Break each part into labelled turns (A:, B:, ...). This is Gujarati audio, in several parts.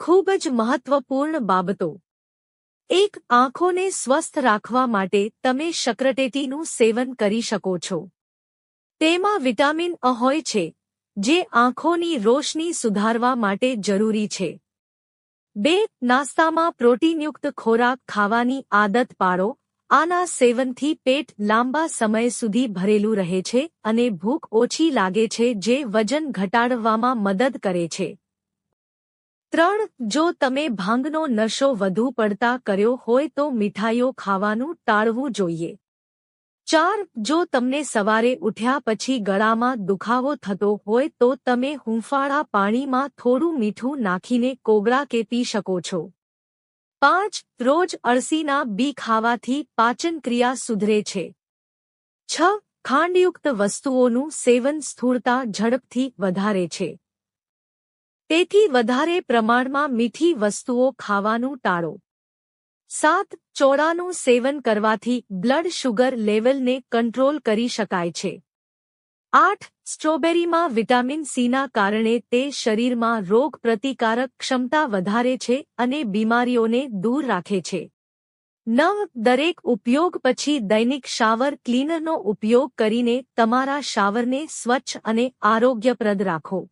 A: ખૂબ જ મહત્વપૂર્ણ બાબતો. 1. આંખોને સ્વસ્થ રાખવા માટે તમે શક્કરટેટીનું સેવન કરી શકો છો. તેમાં વિટામિન અ હોય છે, જે આંખોની રોશની સુધારવા માટે જરૂરી છે. 2. નાસ્તામાં પ્રોટીનયુક્ત ખોરાક ખાવાની આદત પાડો. આના સેવનથી પેટ લાંબા સમય સુધી ભરેલું રહે છે અને ભૂખ ઓછી લાગે છે, જે વજન ઘટાડવામાં મદદ કરે છે. 3. જો તમે ભાંગનો નશો વધુ પડતા કર્યો હોય તો મીઠાઈઓ ખાવાનું ટાળવું જોઈએ. 4. જો તમને સવારે ઉઠ્યા પછી ગળામાં દુખાવો થતો હોય તો તમે હૂંફાળા પાણીમાં થોડું મીઠું નાખીને કોગળા કે પી શકો છો. 5. રોજ અળસીના બી ખાવાથી પાચન ક્રિયા સુધરે છે. 6. ખાંડયુક્ત વસ્તુઓનું સેવન સ્થૂળતા ઝડપથી વધારે છે. તેથી વધારે પ્રમાણમાં મીઠી વસ્તુઓ ખાવાનું ટાળો. 7. ચોળાનું સેવન કરવાથી બ્લડ શુગર લેવલને કંટ્રોલ કરી શકાય છે. 8. સ્ટ્રોબેરીમાં વિટામિન સીના કારણે તે શરીરમાં રોગ પ્રતિકારક ક્ષમતા વધારે છે અને બીમારીઓને દૂર રાખે છે. 9. દરેક ઉપયોગ પછી દૈનિક શાવર ક્લીનરનો ઉપયોગ કરીને તમારા શાવરને સ્વચ્છ અને આરોગ્યપ્રદ રાખો.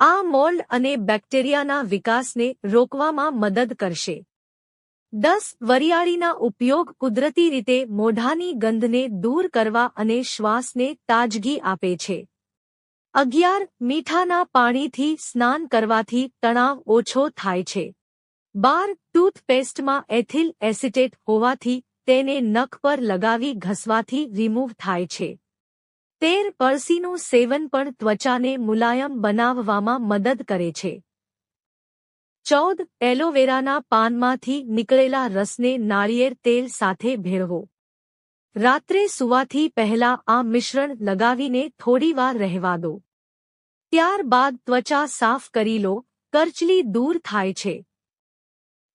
A: આ મોલ્ડ અને બેક્ટેરિયાના વિકાસને રોકવામાં મદદ કરશે. 10. વરિયાળીના ઉપયોગ કુદરતી રીતે મોઢાની ગંધને દૂર કરવા અને શ્વાસને તાજગી આપે છે. 11. મીઠાના પાણીથી સ્નાન કરવાથી તણાવ ઓછો થાય છે. 12. ટૂથપેસ્ટમાં એથિલ એસિટેટ હોવાથી તેને નખ પર લગાવી ઘસવાથી રિમૂવ થાય છે. 13. અળસીનું સેવન પણ ત્વચાને મુલાયમ બનાવવામાં મદદ કરે છે. 14. એલોવેરાના પાનમાંથી નીકળેલા રસને નાળિયેર તેલ સાથે ભેળવો. રાત્રે સૂવાથી પહેલા આ મિશ્રણ લગાવીને થોડીવાર રહેવા દો. ત્યારબાદ ત્વચા સાફ કરી લો, કરચલી દૂર થાય છે.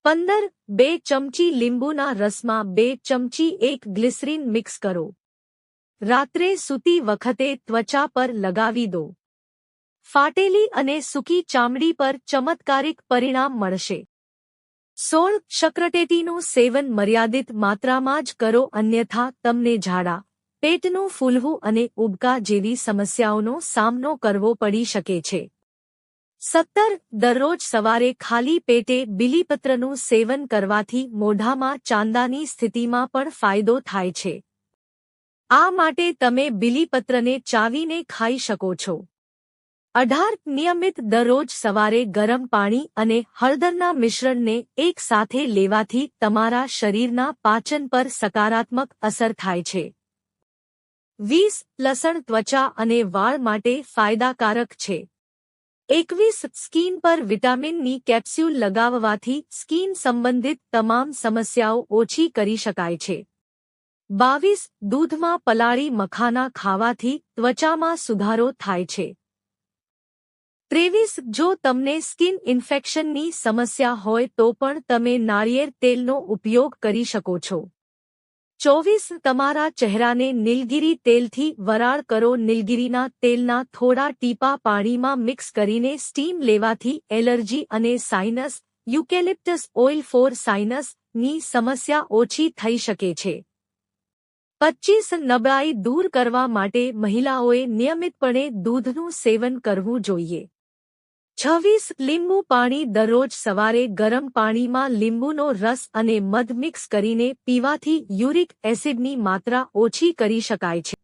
A: 15. 2 ચમચી લીંબુના રસમાં 2 ચમચી એક ગ્લિસરીન મિક્સ કરો. રાત્રે સૂતી વખતે ત્વચા પર લગાવી દો. ફાટેલી અને સૂકી ચામડી પર ચમત્કારિક પરિણામ મળશે. 16. શક્કરટેટીનું સેવન મર્યાદિત માત્રામાં જ કરો, અન્યથા તમને ઝાડા, પેટનું ફૂલવું અને ઉબકા જેવી સમસ્યાઓનો સામનો કરવો પડી શકે છે. 17. દરરોજ સવારે ખાલી પેટે બીલીપત્રનું સેવન કરવાથી મોઢામાં ચાંદાની સ્થિતિમાં પણ ફાયદો થાય છે. આ માટે તમે બીલીપત્રને ચાવીને ખાઈ શકો છો. 18. નિયમિત દરરોજ સવારે ગરમ પાણી અને હળદરના મિશ્રણને એક સાથે લેવાથી તમારા શરીરના પાચન પર સકારાત્મક અસર થાય છે. 20. લસણ ત્વચા અને વાળ માટે ફાયદાકારક છે. 21. સ્કિન પર વિટામિનની કેપ્સ્યુલ લગાવવાથી સ્કિન સંબંધિત તમામ સમસ્યાઓ ઓછી કરી શકાય છે. 22. દૂધમાં પલાળી મખાના ખાવાથી ત્વચામાં સુધારો થાય છે. 23. જો તમને સ્કિન ઇન્ફેક્શનની સમસ્યા હોય તો પણ તમે નાળિયેર તેલનો ઉપયોગ કરી શકો છો. 24. તમારા ચહેરાને નીલગિરી તેલથી વરાળ કરો. નીલગિરીના તેલના થોડા ટીપા પાણીમાં મિક્સ કરીને સ્ટીમ લેવાથી એલર્જી અને સાઇનસ, યુકેલિપ્ટસ ઓઇલ ફોર સાઇનસ ની સમસ્યા ઓછી થઈ શકે છે. 25. નબળાઈ દૂર કરવા માટે મહિલાઓએ નિયમિતપણે દૂધનું સેવન કરવું જોઈએ. 26. લીંબુ પાણી દરરોજ સવારે ગરમ પાણીમાં લીંબુનો રસ અને મધ મિક્સ કરીને પીવાથી યુરિક એસિડની માત્રા ઓછી કરી શકાય છે.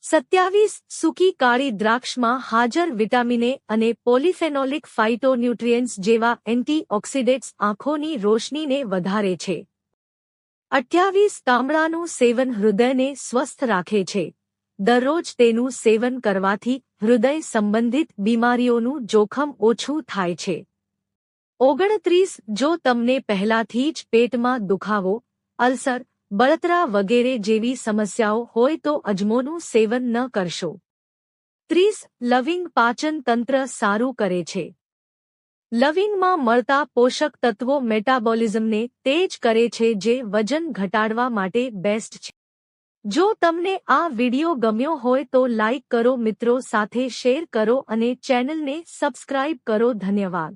A: 27. સૂકી કાળી દ્રાક્ષમાં હાજર વિટામિન એ અને પોલિફેનોલિક ફાઇટોન્યુટ્રિયન્ટ્સ જેવા એન્ટીઓક્સિડન્ટ્સ આંખોની રોશનીને વધારે છે. 28. તાંબળાનું સેવન હૃદયને સ્વસ્થ રાખે છે. દરરોજ તેનું સેવન કરવાથી હૃદય સંબંધિત બીમારીઓનું જોખમ ઓછું થાય છે. 29. જો તમને પહેલાથી જ પેટમાં દુખાવો, અલ્સર, બળતરા વગેરે જેવી સમસ્યાઓ હોય તો અજમોનું સેવન ન કરશો. 30. લવિંગ પાચન તંત્ર સારું કરે છે. લવિંગમાં મળતા પોષક તત્વો મેટાબોલિઝમને તેજ કરે છે, જે વજન ઘટાડવા માટે બેસ્ટ છે. જો તમને આ વિડિયો ગમ્યો હોય તો લાઇક કરો, મિત્રો સાથે શેર કરો અને ચેનલને સબસ્ક્રાઇબ કરો. ધન્યવાદ.